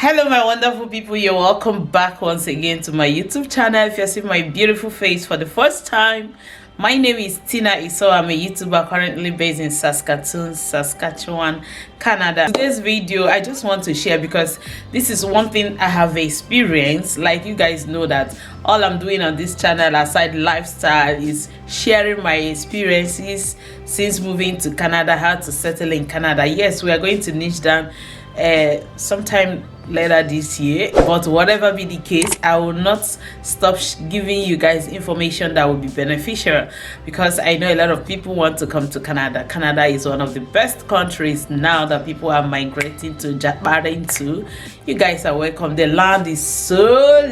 Hello my wonderful people, you're welcome back once again to my YouTube channel. If you're seeing my beautiful face for the first time, my name is Tina Isoa. I'm a YouTuber currently based in Saskatchewan, Canada. Today's video I just want to share because this is one thing I have experienced. Like you guys know that all I'm doing on this channel aside lifestyle is sharing my experiences since moving to Canada, how to settle in Canada. Yes, we are going to niche down sometime later this year, but whatever be the case, I will not stop giving you guys information that will be beneficial, because I know a lot of people want to come to Canada. Canada is one of the best countries now that people are migrating to Japan to. You guys are welcome. The land is so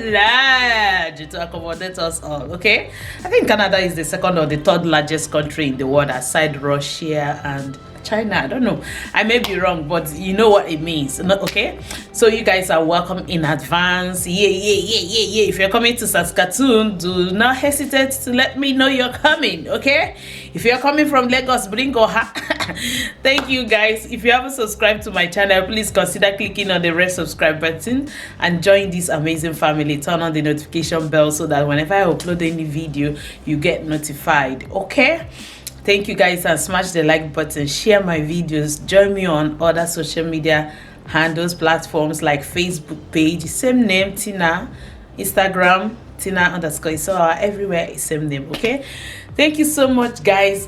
large to accommodate us all. Okay, I think Canada is the second or the third largest country in the world aside Russia and China. I don't know, I may be wrong, but you know what it means. Okay, so you guys are welcome in advance. Yeah. If you're coming to Saskatoon, do not hesitate to let me know you're coming. Okay, if you're coming from Lagos, bring Oha. Thank you guys. If you haven't subscribed to my channel, please consider clicking on the red subscribe button and join this amazing family. Turn on the notification bell so that whenever I upload any video you get notified. Okay, thank you guys, and smash the like button, share my videos, join me on other social media handles, platforms like Facebook page, same name Tina, Instagram Tina_Isoa, everywhere is same name. Okay, thank you so much guys.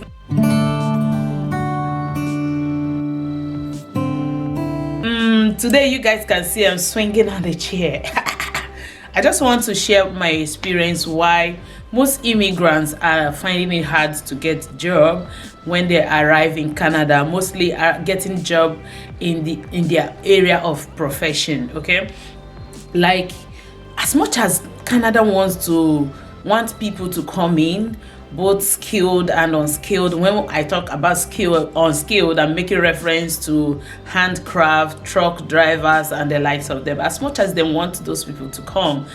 Today you guys can see I'm swinging on the chair. I just want to share my experience why most immigrants are finding it hard to get job when they arrive in Canada. Mostly are getting job in their area of profession. Okay, like as much as Canada want people to come in, both skilled and unskilled. When I talk about unskilled, I'm making reference to handcraft, truck drivers and the likes of them. As much as they want those people to come,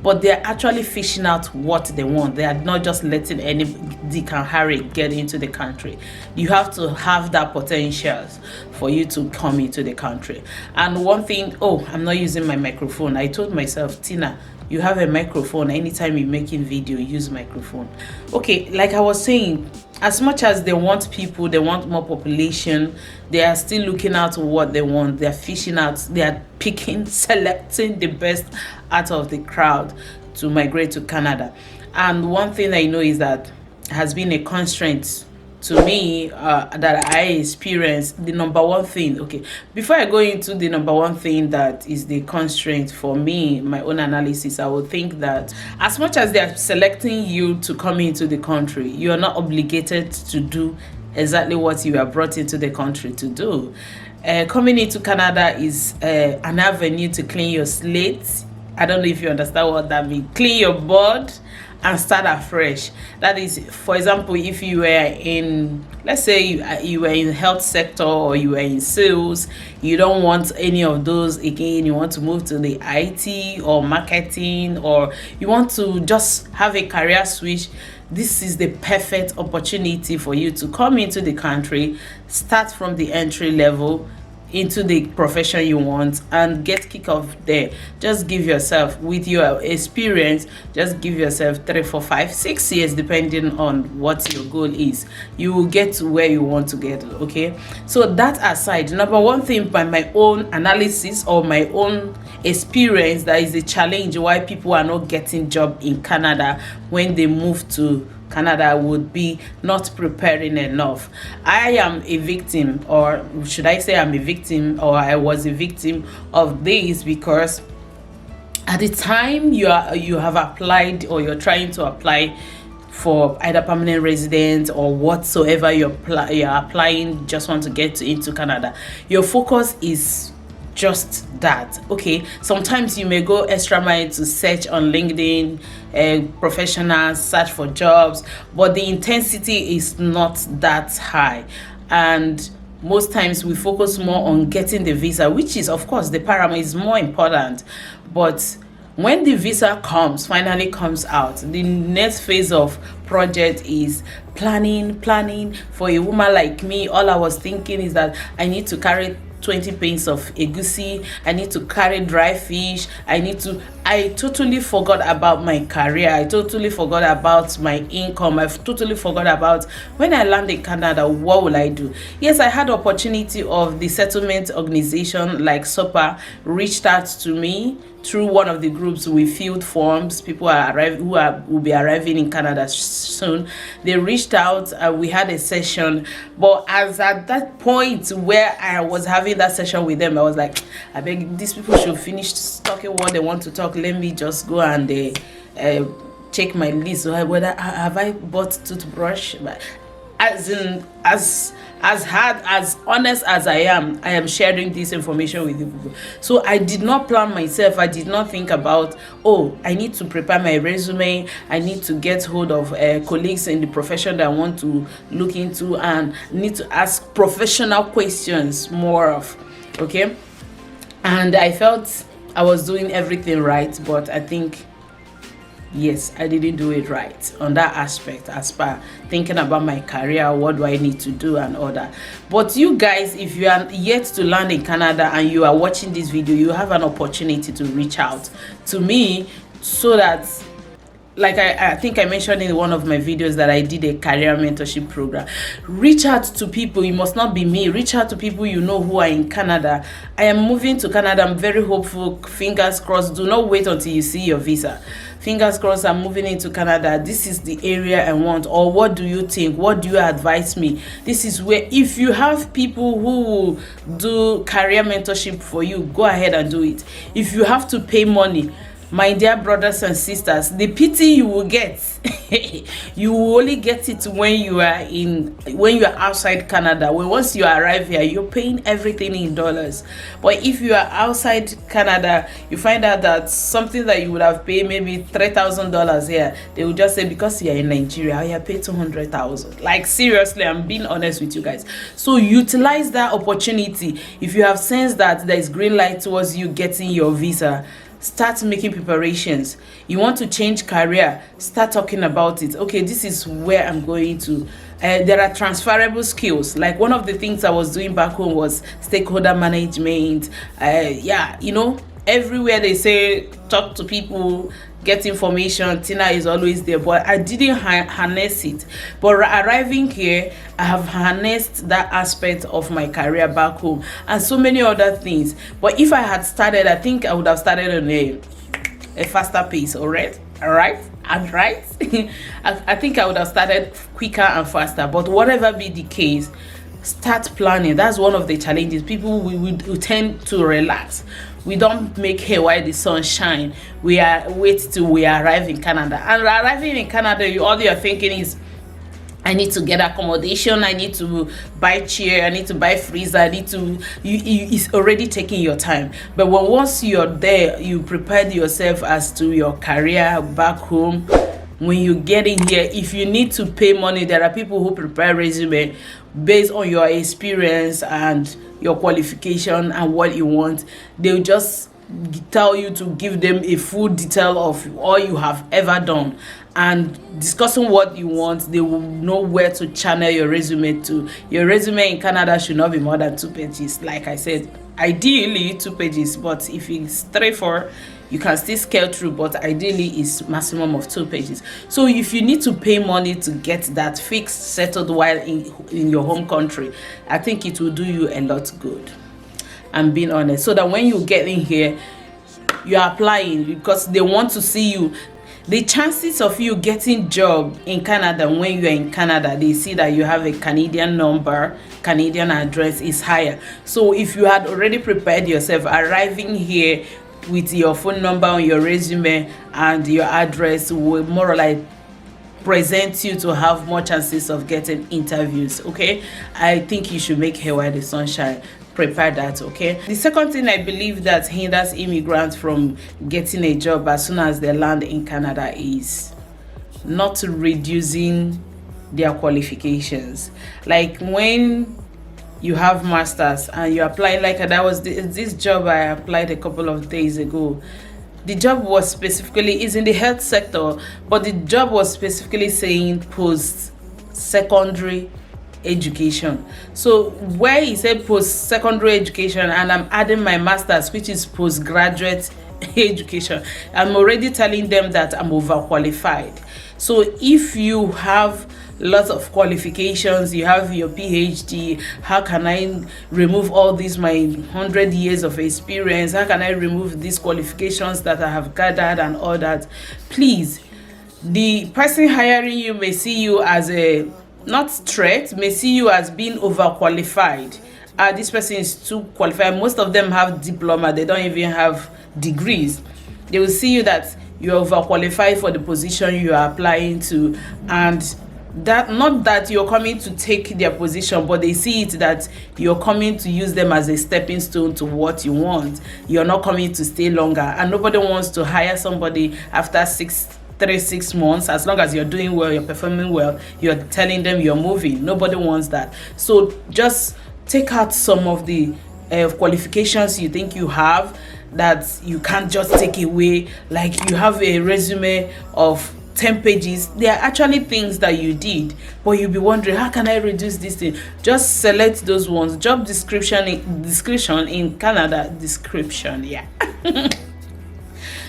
but they're actually fishing out what they want. They are not just letting any Dick and Harry get into the country. You have to have that potential for you to come into the country. And one thing, I'm not using my microphone. I told myself, Tina, you have a microphone. Anytime you're making video, use microphone. Okay, like I was saying, as much as they want people, they want more population, they are still looking out what they want. They're fishing out, they are picking, selecting the best out of the crowd to migrate to Canada. And one thing I know is that has been a constraint to me that I experienced. The number one thing, okay, before I go into the number one thing that is the constraint for me, my own analysis, I would think that as much as they are selecting you to come into the country, you are not obligated to do exactly what you are brought into the country to do. Coming into Canada is an avenue to clean your slate. I don't know if you understand what that means. Clean your board and start afresh. That is, for example, if you were in, let's say you were in health sector or you were in sales, you don't want any of those again. You want to move to the IT or marketing, or you want to just have a career switch. This is the perfect opportunity for you to come into the country, start from the entry level into the profession you want and get kick off there. Just give yourself, with your experience, just give yourself 3, 4, 5, 6 years depending on what your goal is. You will get to where you want to get. Okay, so that aside, number one thing by my own analysis or my own experience, that is a challenge why people are not getting job in Canada when they move to Canada would be not preparing enough. I am a victim, or should I say I'm a victim, or I was a victim of this, because at the time you have applied or you're trying to apply for either permanent residence or whatsoever you're applying, just want to get into Canada, your focus is just that. Okay, sometimes you may go extra mile to search on LinkedIn, professionals, search for jobs, but the intensity is not that high, and most times we focus more on getting the visa, which is, of course, the paramount is more important. But when the visa finally comes out, the next phase of project is planning. For a woman like me, all I was thinking is that I need to carry 20 pints of egusi, I need to carry dry fish, I totally forgot about my career, I totally forgot about my income, I totally forgot about when I land in Canada, what will I do? Yes, I had opportunity of the settlement organization like SOPA reached out to me through one of the groups. We filled forms. People are arriving will be arriving in Canada soon. They reached out. We had a session, but as at that point where I was having that session with them, I was like, I beg, these people should finish talking what they want to talk. Let me just go and check my list. Whether have I bought toothbrush? But as hard, as honest as I am sharing this information with you people. So I did not plan myself. I did not think about, oh, I need to prepare my resume, I need to get hold of colleagues in the profession that I want to look into, and need to ask professional questions more of. Okay, and I felt I was doing everything right, but I think, yes, I didn't do it right on that aspect, as per thinking about my career, what do I need to do and all that. But you guys, if you are yet to land in Canada and you are watching this video, you have an opportunity to reach out to me, so that, like I think I mentioned in one of my videos that I did a career mentorship program. Reach out to people. You must not be me. Reach out to people you know who are in Canada. I am moving to Canada. I'm very hopeful. Fingers crossed. Do not wait until you see your visa. Fingers crossed, I'm moving into Canada. This is the area I want. Or what do you think? What do you advise me? This is where, if you have people who will do career mentorship for you, go ahead and do it. If you have to pay money, my dear brothers and sisters, the pity you will get, you will only get it when you are outside Canada. When once you arrive here, you're paying everything in dollars. But if you are outside Canada, you find out that something that you would have paid maybe $3,000 here, they will just say, because you're in Nigeria, you pay $200,000. Like, seriously, I'm being honest with you guys. So utilize that opportunity. If you have sensed that there is green light towards you getting your visa, start making preparations. You want to change career, start talking about it. Okay, this is where I'm going to. There are transferable skills. Like, one of the things I was doing back home was stakeholder management. Yeah, you know, everywhere they say talk to people, get information, Tina is always there, but I didn't harness it. But arriving here, I have harnessed that aspect of my career back home and so many other things. But if I had started, I think I would have started on a faster pace. All right. I think I would have started quicker and faster. But whatever be the case, start planning. That's one of the challenges. People we tend to relax. We don't make hay while the sun shine. We wait till we arrive in Canada. And arriving in Canada, all you're thinking is, I need to get accommodation, I need to buy chair, I need to buy freezer, it's already taking your time. But once you're there, you prepared yourself as to your career back home. When you get in here, if you need to pay money, there are people who prepare resume based on your experience and your qualification and what you want. They'll just tell you to give them a full detail of all you have ever done, and discussing what you want, they will know where to channel your resume to. Your resume in Canada should not be more than 2 pages. Like I said, ideally 2 pages, but if it's 3-4, you can still scale through, but ideally it's maximum of 2 pages. So if you need to pay money to get that fixed, settled while in your home country, I think it will do you a lot good. I'm being honest. So that when you get in here, you are applying because they want to see you. The chances of you getting job in Canada, when you're in Canada, they see that you have a Canadian number, Canadian address is higher. So if you had already prepared yourself, arriving here with your phone number on your resume and your address will more or less present you to have more chances of getting interviews. Okay, I think you should make hay while the sun shine. Prepare that. Okay, the second thing I believe that hinders immigrants from getting a job as soon as they land in Canada is not reducing their qualifications. Like, when you have masters and you apply, like that was this job I applied a couple of days ago. The job was specifically is in the health sector, but the job was specifically saying post secondary education. So where he said post-secondary education, and I'm adding my master's, which is postgraduate education, I'm already telling them that I'm overqualified. So if you have lots of qualifications, you have your PhD, how can I remove all these my 100 years of experience? How can I remove these qualifications that I have gathered and all that? Please, the person hiring you may see you as a not threat, may see you as being overqualified. This person is too qualified. Most of them have diploma, they don't even have degrees. They will see you that you're overqualified for the position you are applying to, and that not that you're coming to take their position, but they see it that you're coming to use them as a stepping stone to what you want. You're not coming to stay longer, and nobody wants to hire somebody after 6 months. As long as you're doing well, you're performing well, you're telling them you're moving. Nobody wants that. So just take out some of the qualifications you think you have that you can't just take away. Like you have a resume of 10 pages, they are actually things that you did, but you'll be wondering, how can I reduce this thing? Just select those ones. Job description in Canada, description, yeah.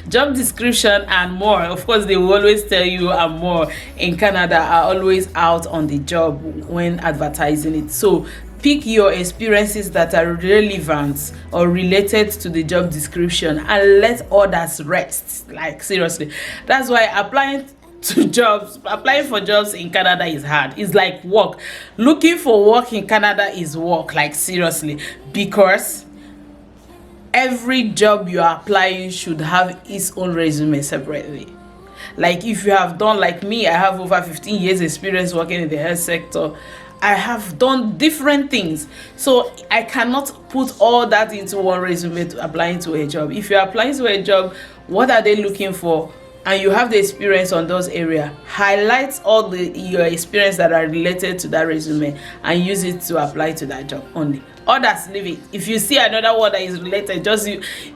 Job description and more. Of course, they will always tell you and more in Canada are always out on the job when advertising it. So pick your experiences that are relevant or related to the job description and let others rest. Like seriously, that's why applying for jobs in Canada is hard. It's like work. Looking for work in Canada is work, like seriously, because every job you are applying should have its own resume separately. Like if you have done like me, I have over 15 years experience working in the health sector. I have done different things, so I cannot put all that into one resume to applying to a job. If you're applying to a job, what are they looking for, and you have the experience on those areas, highlight all your experience that are related to that resume and use it to apply to that job only. Others, leave it. If you see another word that is related,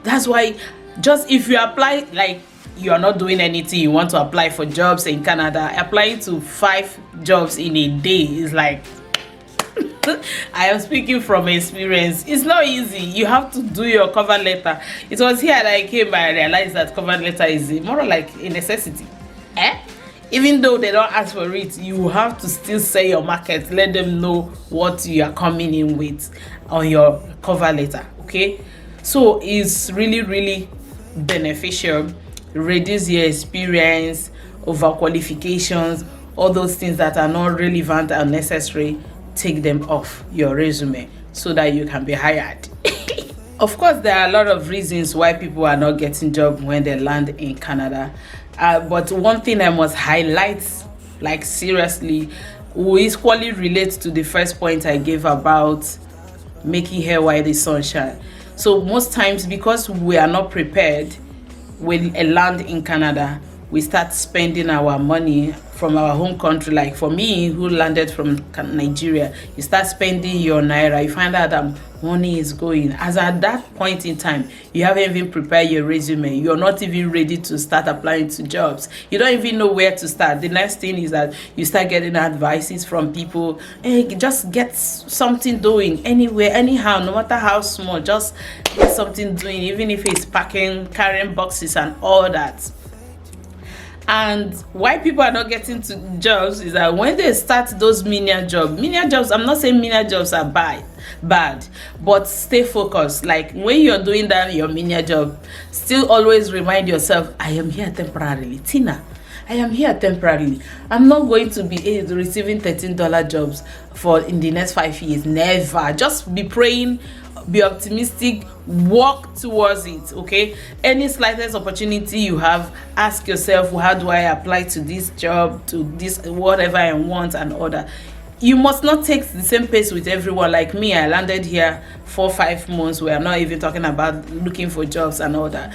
that's why just if you apply, like you are not doing anything, you want to apply for jobs in Canada, applying to 5 jobs in a day is like I am speaking from experience. It's not easy. You have to do your cover letter. It was here that I came by and realized that cover letter is more like a necessity. Even though they don't ask for it, you have to still sell your market, let them know what you are coming in with on your cover letter. Okay, so it's really beneficial. Reduce your experience, overqualifications, all those things that are not relevant and necessary. Take them off your resume so that you can be hired. Of course, there are a lot of reasons why people are not getting jobs when they land in Canada, but one thing I must highlight, like seriously, will equally relate to the first point I gave about making hair while the sun shine. So most times, because we are not prepared when a land in Canada, we start spending our money from our home country. Like for me, who landed from Nigeria, you start spending your naira, you find out that money is going. As at that point in time, you haven't even prepared your resume. You're not even ready to start applying to jobs. You don't even know where to start. The next thing is that you start getting advices from people. Hey, just get something doing anywhere, anyhow, no matter how small, just get something doing, even if it's packing, carrying boxes and all that. And why people are not getting to jobs is that when they start those menial jobs, I'm not saying menial jobs are bad, but stay focused. Like when you're doing that, your menial job, still always remind yourself, I am here temporarily. Tina, I am here temporarily. I'm not going to be receiving $13 jobs for in the next 5 years. Never. Just be praying, be optimistic, work towards it. Okay, any slightest opportunity you have, ask yourself, how do I apply to this job, to this whatever I want and order. You must not take the same pace with everyone. Like me, I landed here 4-5 months. We are not even talking about looking for jobs and all that,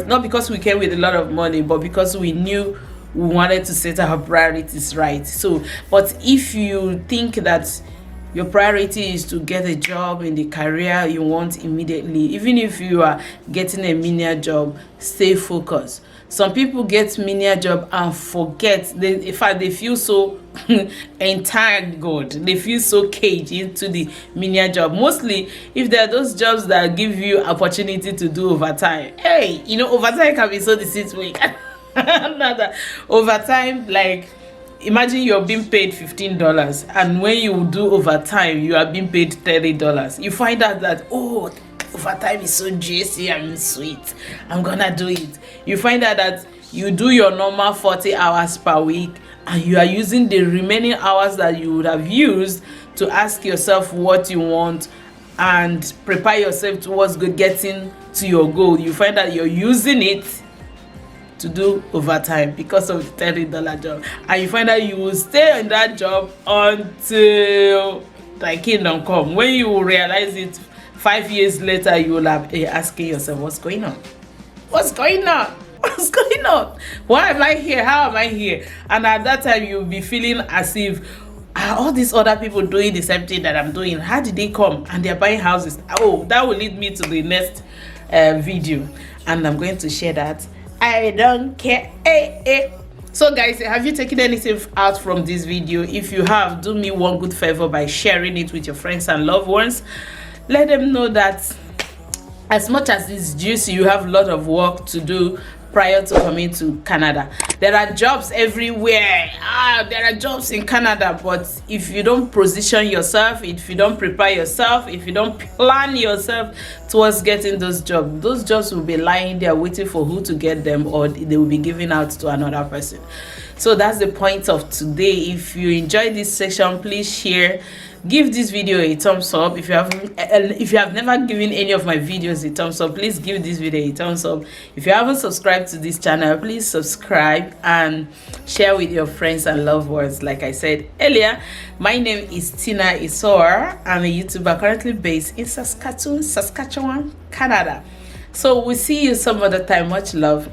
not because we came with a lot of money, but because we knew we wanted to set our priorities right. So but if you think that your priority is to get a job in the career you want immediately. Even if you are getting a menial job, stay focused. Some people get menial job and forget. In fact, they feel so entangled. They feel so caged into the menial job. Mostly, if there are those jobs that give you opportunity to do overtime. Hey, you know, overtime can be so deceitful. Overtime, like, imagine you're being paid $15, and when you do overtime, you are being paid $30. You find out that, oh, overtime is so juicy and sweet, I'm gonna do it. You find out that you do your normal 40 hours per week, and you are using the remaining hours that you would have used to ask yourself what you want and prepare yourself towards getting to your goal. You find that you're using it to do overtime because of the $30 job, and you find out you will stay in that job until thy kingdom come. When you will realize it 5 years later, you will have asking yourself, what's going on? What's going on? What's going on? Why am I here? How am I here? And at that time, you'll be feeling as if, are all these other people doing the same thing that I'm doing? How did they come? And they're buying houses. Oh, that will lead me to the next video, and I'm going to share that. I don't care. So guys, have you taken anything out from this video? If you have, do me one good favor by sharing it with your friends and loved ones. Let them know that as much as it's juicy, you have a lot of work to do prior to coming to Canada. There are jobs everywhere. There are jobs in Canada, but if you don't position yourself, if you don't prepare yourself, if you don't plan yourself towards getting those jobs will be lying there waiting for who to get them, or they will be given out to another person. So that's the point of today. If you enjoyed this section, please share. Give this video a thumbs up. If you have never given any of my videos a thumbs up, please give this video a thumbs up. If you haven't subscribed to this channel, please subscribe and share with your friends and loved ones. Like I said earlier, my name is Tina Isoa. I'm a YouTuber currently based in Saskatchewan, Canada. So we'll see you some other time. Much love.